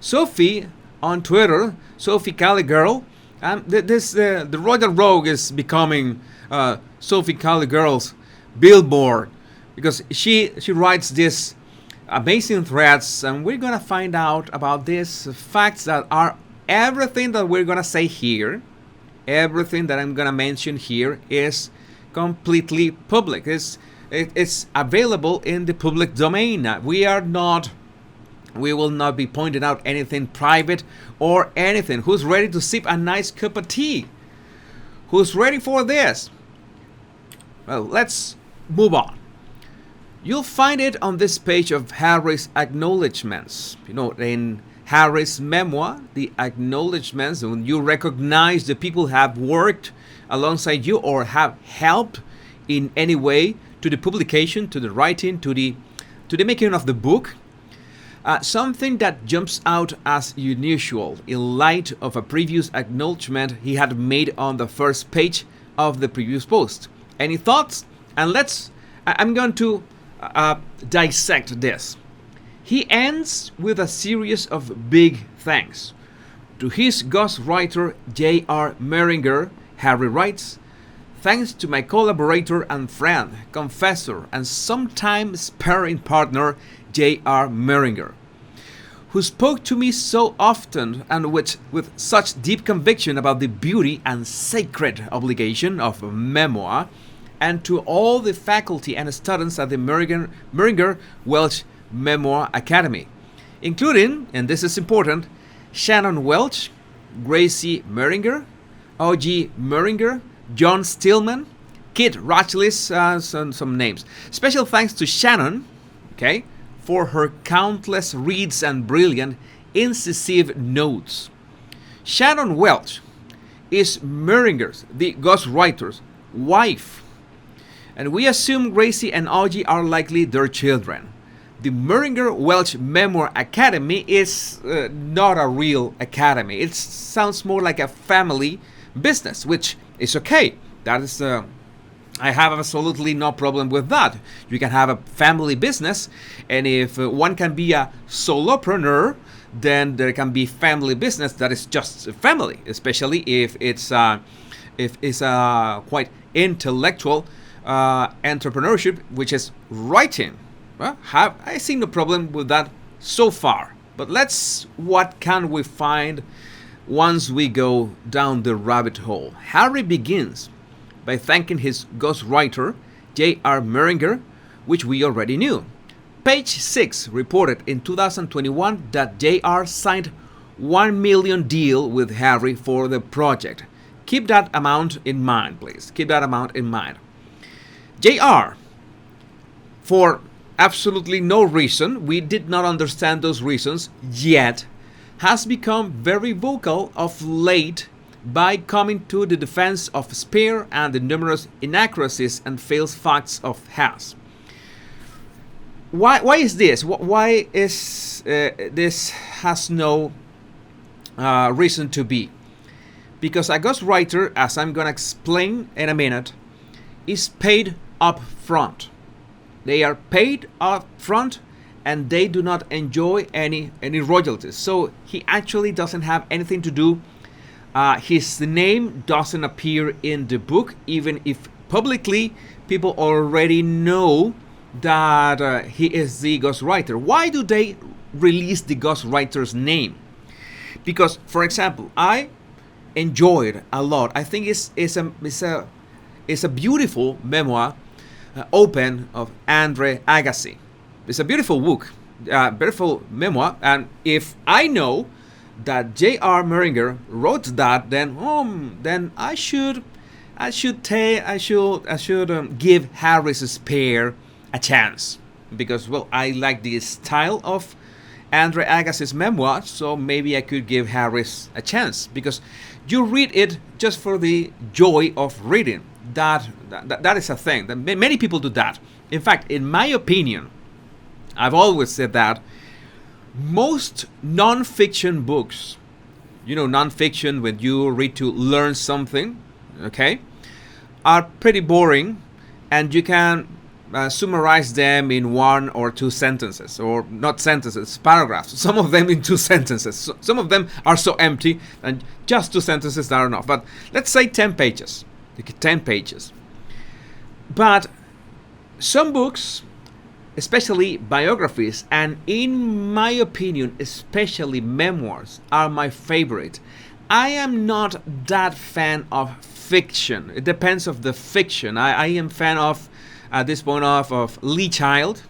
Sophie on Twitter, Sophie Cali Girl, the Royal Rogue is becoming Sophie Cali Girl's billboard because she writes this amazing threads, and we're gonna find out about these facts that are everything that we're gonna say here. Everything that I'm gonna mention here is completely public. It's available in the public domain. We will not be pointing out anything private or anything. Who's ready to sip a nice cup of tea? Who's ready for this? Well, let's move on. You'll find it on this page of Harry's acknowledgments. In Harry's memoir, the acknowledgments, when you recognize the people who have worked alongside you or have helped in any way to the publication, to the writing, to the making of the book. Something that jumps out as unusual in light of a previous acknowledgement he had made on the first page of the previous post. Any thoughts? And I'm going to dissect this. He ends with a series of big thanks. To his ghostwriter J.R. Meringer, Harry writes, "Thanks to my collaborator and friend, confessor, and sometime sparring partner, J.R. Meringer, who spoke to me so often and with such deep conviction about the beauty and sacred obligation of memoir, and to all the faculty and students at the Meringer Welch Memoir Academy, including, and this is important, Shannon Welch, Gracie Meringer, O.G. Meringer, John Stillman, Kit Ratchlis, some names. Special thanks to Shannon, okay, for her countless reads and brilliant, incisive notes. Shannon Welch is Meringer's, the ghostwriter's, wife, and we assume Gracie and Augie are likely their children. The Meringer Welch Memoir Academy is not a real academy. It sounds more like a family business, which is okay. That is, I have absolutely no problem with that. You can have a family business, and if one can be a solopreneur, then there can be family business that is just a family, especially if it's quite intellectual entrepreneurship, which is writing. Well, I see no problem with that so far. But what can we find once we go down the rabbit hole? Harry begins by thanking his ghostwriter, J.R. Meringer, which we already knew. Page 6 reported in 2021 that J.R. signed $1 million deal with Harry for the project. Keep that amount in mind, please. Keep that amount in mind. J.R., for absolutely no reason, we did not understand those reasons yet, has become very vocal of late by coming to the defense of Spear and the numerous inaccuracies and false facts of Haas. Why is this? Why is this has no reason to be? Because a ghostwriter, as I'm going to explain in a minute, is paid up front. They are paid up front and they do not enjoy any royalties. So he actually doesn't have anything to do. His name doesn't appear in the book, even if publicly people already know that he is the ghostwriter. Why do they release the ghostwriter's name? Because, for example, I enjoyed a lot. I think it's a beautiful memoir, Open, of Andre Agassi. It's a beautiful book, beautiful memoir, and if I know that J.R. Meringer wrote that, then I should give Harry's Spear a chance, because I like the style of Andre Agassi's memoir, so maybe I could give Harry's a chance, because you read it just for the joy of reading. That is a thing. That many people do that. In fact, in my opinion, I've always said that most non-fiction books, non-fiction when you read to learn something, okay, are pretty boring, and you can summarize them in one or two sentences, or not sentences, paragraphs. Some of them in two sentences. Some of them are so empty, and just two sentences are enough. But let's say 10 pages. 10 pages. But some books, especially biographies, and in my opinion, especially memoirs, are my favorite. I am not that fan of fiction. It depends of the fiction. I am fan of, at this point, of Lee Child.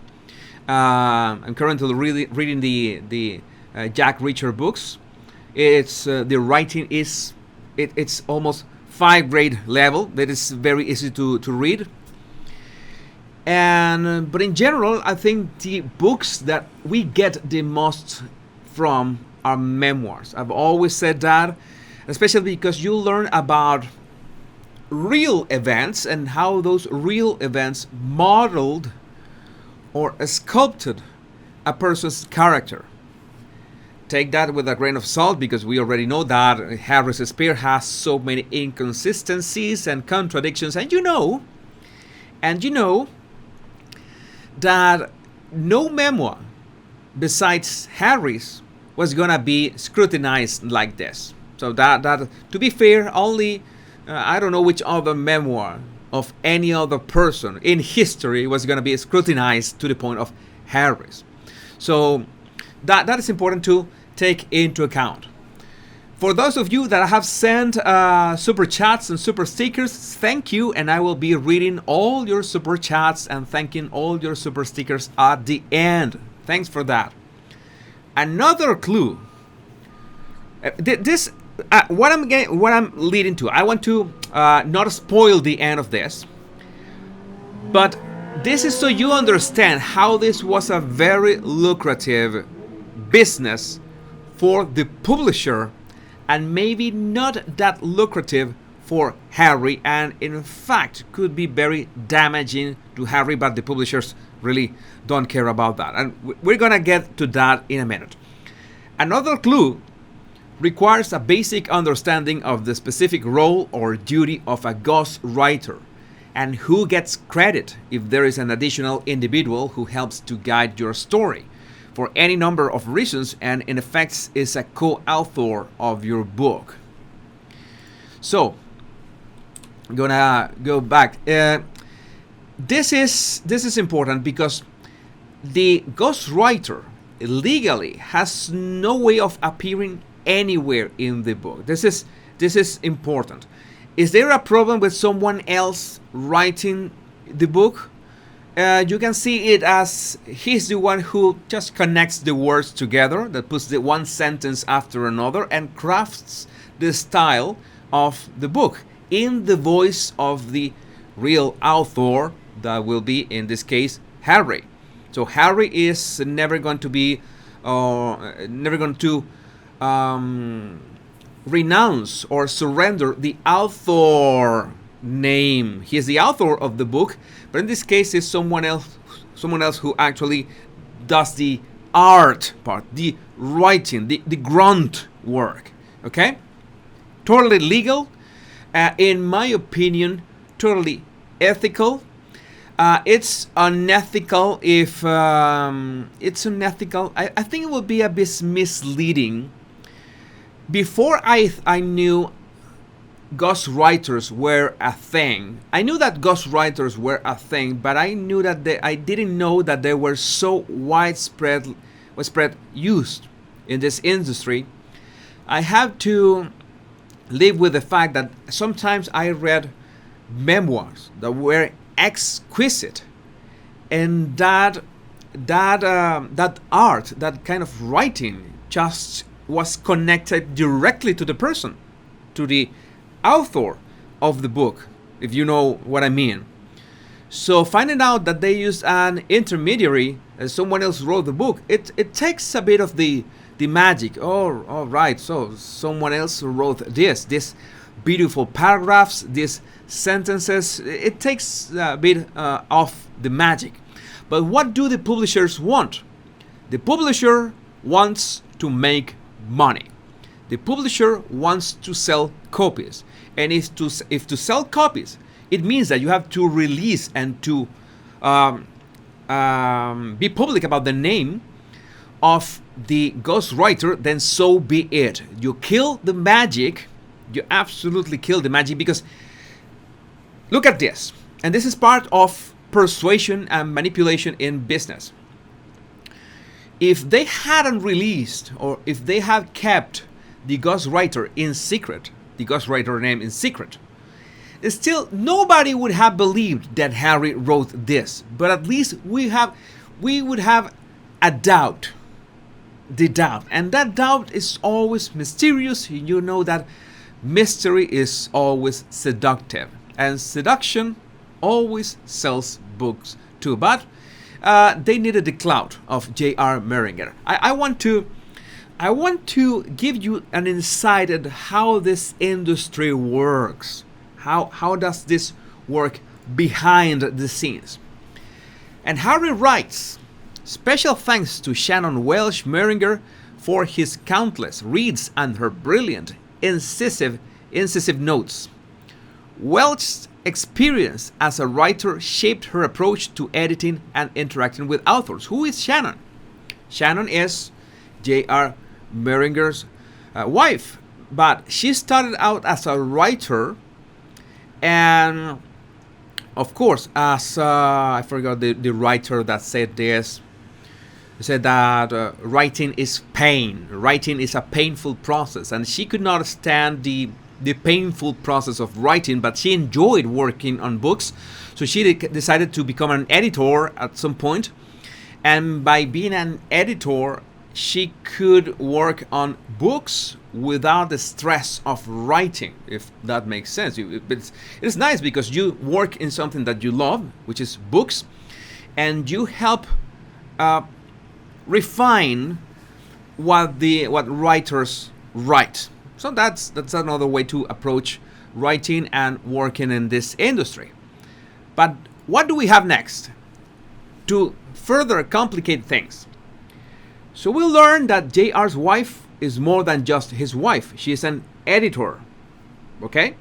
I'm currently reading the Jack Reacher books. It's the writing is it's almost 5th grade level. That is very easy to read. And but in general, I think the books that we get the most from are memoirs. I've always said that, especially because you learn about real events and how those real events modeled or sculpted a person's character. Take that with a grain of salt, because we already know that Harry's Spear has so many inconsistencies and contradictions, and you know that no memoir besides Harry's was gonna be scrutinized like this. So that to be fair, only I don't know which other memoir of any other person in history was gonna be scrutinized to the point of Harry's. So that is important to take into account. For those of you that have sent super chats and super stickers, thank you, and I will be reading all your super chats and thanking all your super stickers at the end. Thanks for that. Another clue. This what I'm leading to. I want to not spoil the end of this, but this is so you understand how this was a very lucrative business for the publisher, and maybe not that lucrative for Harry, and in fact could be very damaging to Harry, but the publishers really don't care about that. And we're gonna get to that in a minute. Another clue requires a basic understanding of the specific role or duty of a ghostwriter, and who gets credit if there is an additional individual who helps to guide your story for any number of reasons, and in effect is a co-author of your book. So I'm gonna go back. This is important because the ghostwriter legally has no way of appearing anywhere in the book. This is important. Is there a problem with someone else writing the book? You can see it as he's the one who just connects the words together, that puts the one sentence after another and crafts the style of the book in the voice of the real author, that will be, in this case, Harry. So Harry is never going to be, renounce or surrender the author name. He is the author of the book, but in this case is someone else who actually does the art part, the writing, the grunt work. Okay, totally legal, in my opinion, totally ethical. It's unethical if it's unethical. I think it would be a bit misleading. Before I knew ghostwriters were a thing, I knew that ghostwriters were a thing, but I knew that I didn't know that they were so widespread used in this industry. I have to live with the fact that sometimes I read memoirs that were exquisite, and that art, that kind of writing, just was connected directly to the person, to the author of the book, if you know what I mean. So finding out that they used an intermediary and someone else wrote the book, it takes a bit of the magic. Oh, all right, so someone else wrote this beautiful paragraphs, these sentences. It takes a bit of the magic. But what do the publishers want? The publisher wants to make money. The publisher wants to sell copies, and if to sell copies, it means that you have to release and to be public about the name of the ghostwriter, then so be it. You kill the magic. You absolutely kill the magic, because look at this. And this is part of persuasion and manipulation in business. If they hadn't released, or if they had kept the ghostwriter in secret, the ghostwriter name in secret, still nobody would have believed that Harry wrote this. But at least we would have a doubt. The doubt. And that doubt is always mysterious. You know that mystery is always seductive. And seduction always sells books too. But they needed the clout of J.R. Meringer. I want to give you an insight at how this industry works. How does this work behind the scenes? And Harry writes, special thanks to Shannon Welsh Meringer for his countless reads and her brilliant, incisive notes. Welch's experience as a writer shaped her approach to editing and interacting with authors. Who is Shannon? Shannon is J.R. Meringer's wife, but she started out as a writer, and of course, as I forgot the writer that said this. He said that writing is pain. Writing is a painful process, and she could not stand the painful process of writing, but she enjoyed working on books. So she decided to become an editor at some point. And by being an editor, she could work on books without the stress of writing, if that makes sense. It's nice because you work in something that you love, which is books, and you help refine what writers write. So that's another way to approach writing and working in this industry. But what do we have next to further complicate things? So we'll learn that JR's wife is more than just his wife. She is an editor. Okay?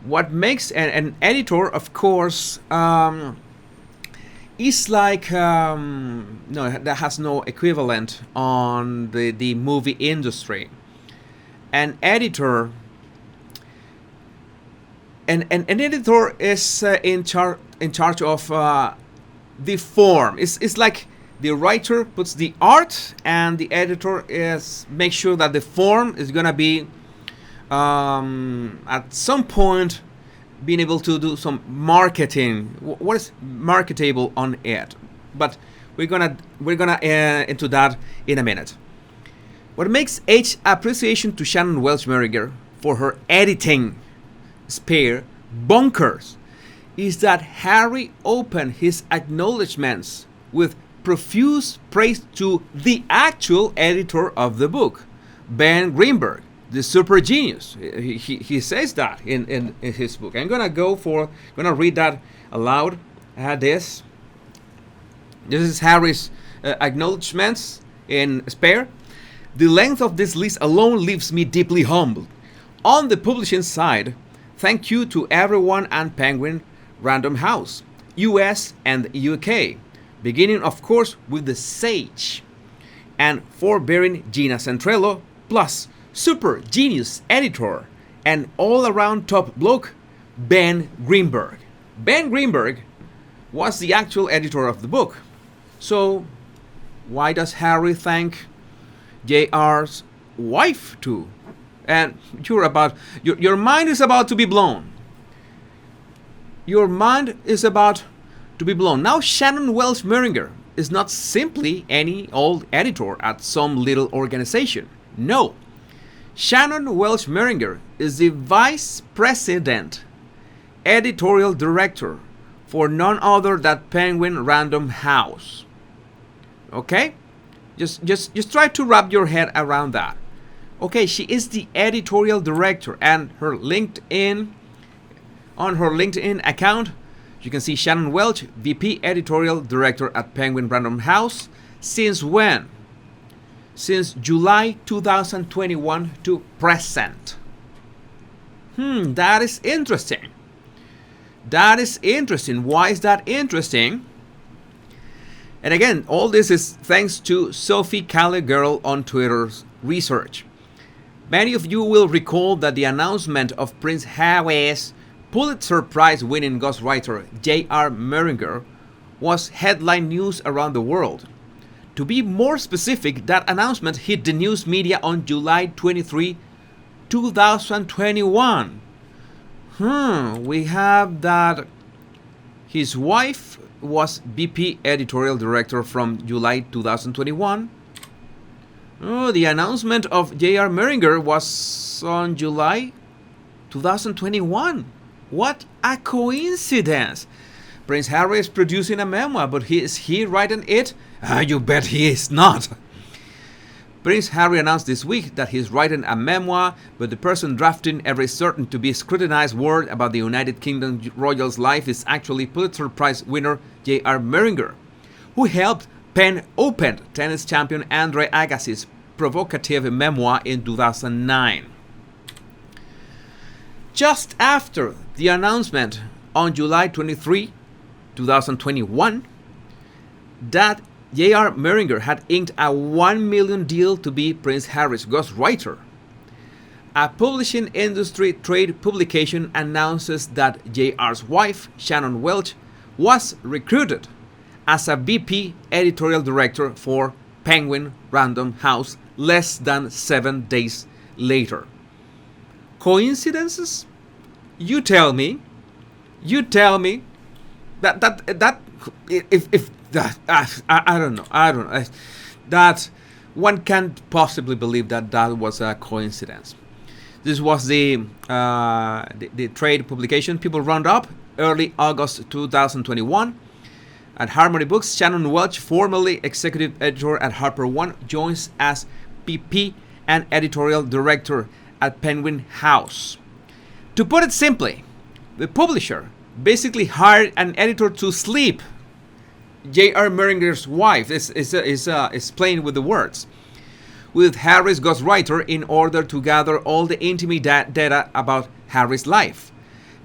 What makes an editor, of course, is like that has no equivalent on the movie industry. An editor an editor is in charge of the form. It's like the writer puts the art, and the editor makes sure that the form is gonna be at some point being able to do some marketing. What is marketable on it? But we're gonna into that in a minute. What makes H appreciation to Shannon Welsh Meringer for her editing spare bonkers is that Harry opened his acknowledgments with profuse praise to the actual editor of the book, Ben Greenberg, the super genius. He says that in his book. I'm gonna read that aloud. This is Harry's acknowledgments in spare. The length of this list alone leaves me deeply humbled. On the publishing side, thank you to everyone at Penguin Random House, US and UK, beginning of course with the Sage, and forbearing Gina Centrello, plus super genius editor and all-around top bloke, Ben Greenberg. Ben Greenberg was the actual editor of the book. So why does Harry thank JR's wife too? And your mind is about to be blown. Your mind is about to be blown. Now Shannon Welsh Meringer is not simply any old editor at some little organization. No. Shannon Welsh Meringer is the vice president, editorial director for none other than Penguin Random House. Okay? Just try to wrap your head around that. Okay, she is the editorial director, and on her LinkedIn account, you can see Shannon Welch, VP editorial director at Penguin Random House. Since when? Since July 2021 to present. That is interesting. That is interesting. Why is that interesting? And again, all this is thanks to Sophie Cali Girl on Twitter's research. Many of you will recall that the announcement of Prince Harry's Pulitzer Prize winning ghostwriter J.R. Meringer was headline news around the world. To be more specific, that announcement hit the news media on July 23, 2021. We have that his wife was BP editorial director from July 2021. The announcement of J.R. Meringer was on July 2021. What a coincidence! Prince Harry is producing a memoir, but is he writing it? You bet he is not. Prince Harry announced this week that he's writing a memoir, but the person drafting every certain to be scrutinized word about the United Kingdom royal's life is actually Pulitzer Prize winner J.R. Meringer, who helped pen DUPED tennis champion Andre Agassi's provocative memoir in 2009. Just after the announcement on July 23, 2021, that J.R. Meringer had inked a $1 million deal to be Prince Harry's ghostwriter. A publishing industry trade publication announces that J.R.'s wife, Shannon Welch, was recruited as a VP editorial director for Penguin Random House less than 7 days later. Coincidences? You tell me. You tell me. I don't know. That one can't possibly believe that was a coincidence. This was the trade publication People Roundup, early August 2021. At Harmony Books, Shannon Welch, formerly executive editor at Harper One, joins as PP and editorial director at Penguin House. To put it simply, the publisher basically hired an editor to sleep. J.R. Meringer's wife is playing with the words, with Harry's ghostwriter in order to gather all the intimate data about Harry's life,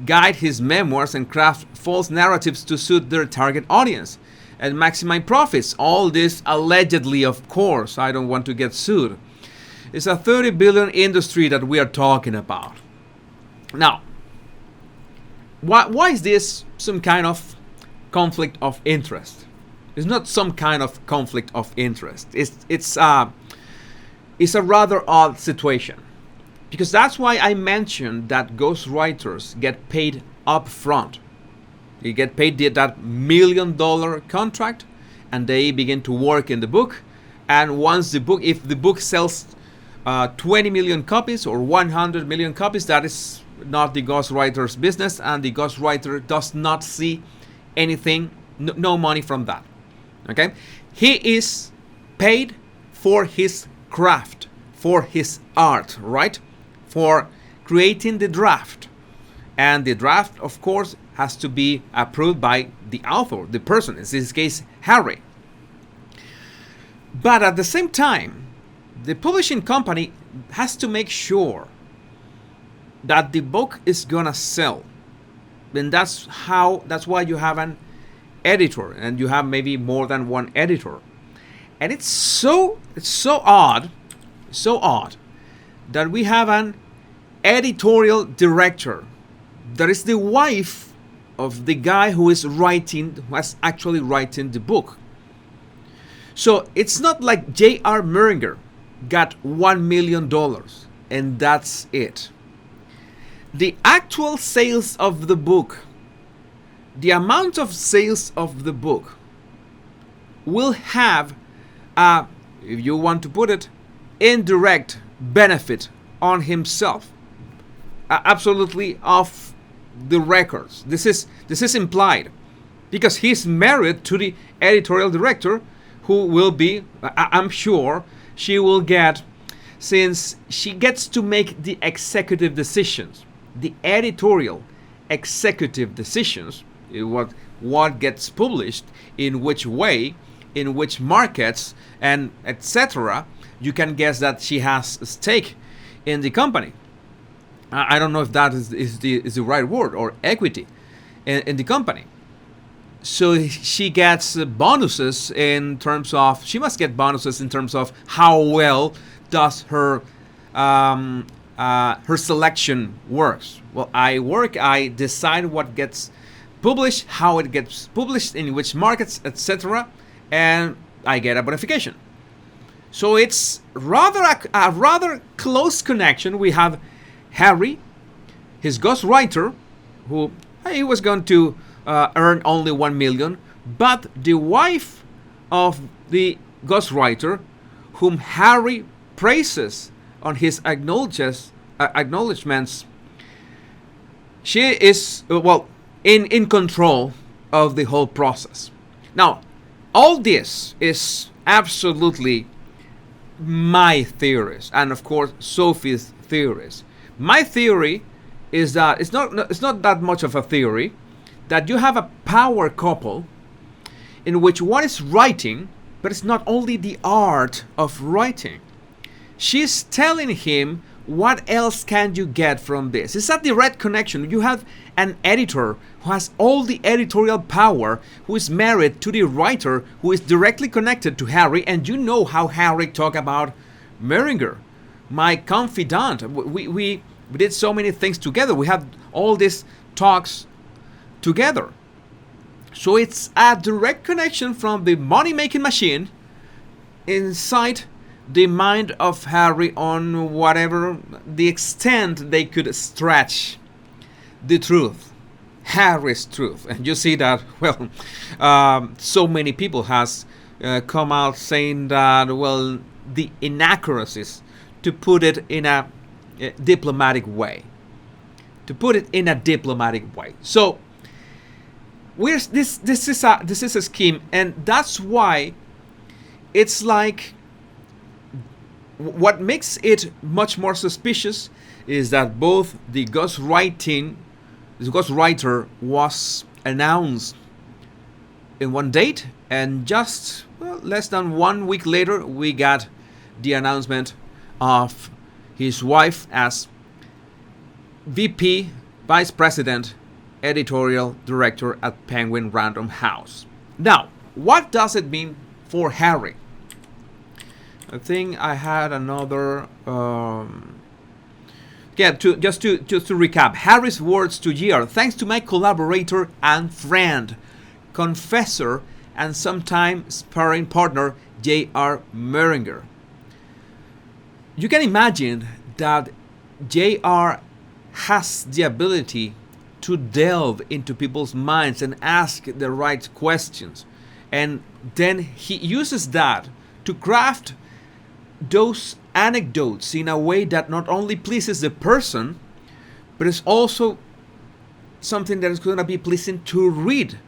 guide his memoirs, and craft false narratives to suit their target audience, and maximize profits. All this allegedly, of course. I don't want to get sued. It's a $30 billion industry that we are talking about. Now, why is this some kind of conflict of interest? It's not some kind of conflict of interest. It's a rather odd situation, because that's why I mentioned that ghostwriters get paid up front. They get paid that $1 million contract, and they begin to work in the book. And once if the book sells 20 million copies or 100 million copies, that is not the ghostwriter's business, and the ghostwriter does not see anything, no money from that. Okay, he is paid for his craft, for his art, right? For creating the draft, and the draft, of course, has to be approved by the author, the person, in this case, Harry. But at the same time, the publishing company has to make sure that the book is gonna sell. And that's why you have an editor, and you have maybe more than one editor. And it's so odd that we have an editorial director that is the wife of the guy who is actually writing the book. So it's not like J.R. Meringer got $1 million and that's it. The actual sales of the book, the amount of sales of the book will have a, if you want to put it, indirect benefit on himself. Absolutely off the records. This is implied, because he's married to the editorial director, who will be, I'm sure, she will get, since she gets to make the executive decisions, the editorial executive decisions, what gets published, in which way, in which markets, and etc. You can guess that she has a stake in the company. I don't know if that is the right word, or equity. in the company. So she gets bonuses in terms of, she must get bonuses in terms of how well does her her selection works. Well, I decide what gets published, how it gets published, in which markets, etc., and I get a bonification. So it's a rather close connection. We have Harry, his ghostwriter, who he was going to earn only 1 million, but the wife of the ghostwriter, whom Harry praises on his acknowledgments, she is in control of the whole process. Now, all this is absolutely my theories, and of course Sophie's theories. My theory is that it's not that much of a theory, that you have a power couple in which one is writing, but it's not only the art of writing. She's telling him, what else can you get from this? It's a direct connection. You have an editor who has all the editorial power, who is married to the writer, who is directly connected to Harry, and you know how Harry talked about Meringer, my confidant. We did so many things together. We had all these talks together. So it's a direct connection from the money-making machine inside the mind of Harry on whatever the extent they could stretch the truth, Harry's truth. And you see that, well, so many people has come out saying that, well, the inaccuracies, to put it in a diplomatic way. So this is a scheme, and that's why it's like, what makes it much more suspicious is that both the ghostwriter was announced in one date, and just less than 1 week later we got the announcement of his wife as VP, Vice President, Editorial Director at Penguin Random House. Now, what does it mean for Harry? I think I had another. To recap, Harry's words to GR: thanks to my collaborator and friend, confessor, and sometime sparring partner, J.R. Meringer. You can imagine that J.R. has the ability to delve into people's minds and ask the right questions, and then he uses that to craft those anecdotes in a way that not only pleases the person, but it's also something that is going to be pleasing to read.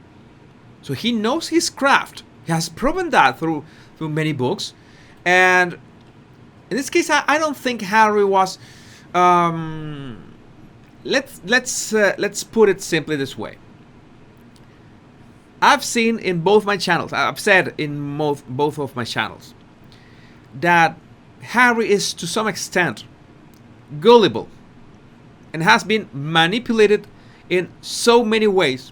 So he knows his craft. He has proven that through many books. And in this case, I don't think Harry was. Let's put it simply this way. I've seen in both my channels, I've said in both of my channels, that Harry is to some extent gullible and has been manipulated in so many ways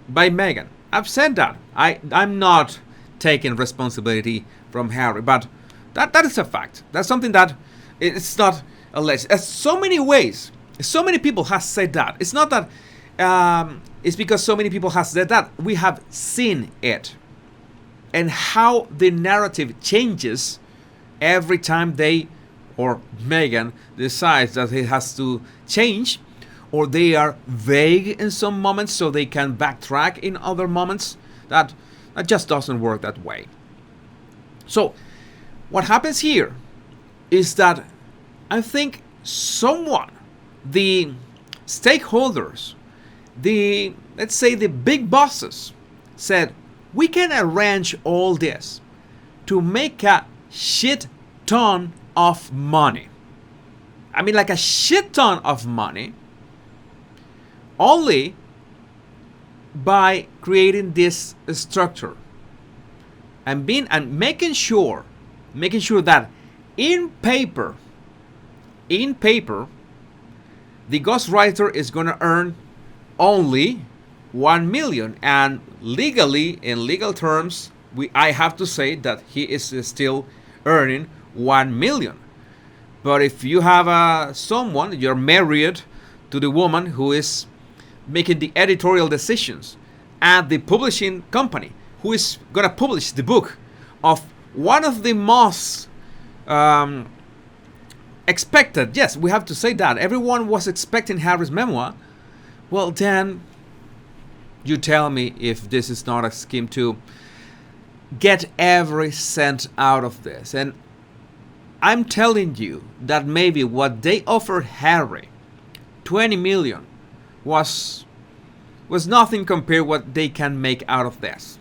by Meghan. I've said that. I'm not taking responsibility from Harry, but that is a fact. That's something that it's not alleged. There's so many ways. So many people have said that. It's not that it's because so many people have said that. We have seen it, and how the narrative changes every time they, or Meghan, decides that it has to change, or they are vague in some moments so they can backtrack in other moments. That just doesn't work that way. So what happens here is that I think someone, the stakeholders, let's say the big bosses, said, we can arrange all this to make a shit ton of money. I mean, like a shit ton of money, only by creating this structure and making sure that in paper, the ghostwriter is going to earn only 1 million, and legally, in legal terms, I have to say that he is still earning 1 million. But if you have someone, you're married to the woman who is making the editorial decisions at the publishing company, who is going to publish the book of one of the most expected, yes, we have to say that, everyone was expecting Harry's memoir, well then, you tell me if this is not a scheme to get every cent out of this. And I'm telling you that maybe what they offered Harry, 20 million, was nothing compared what they can make out of this.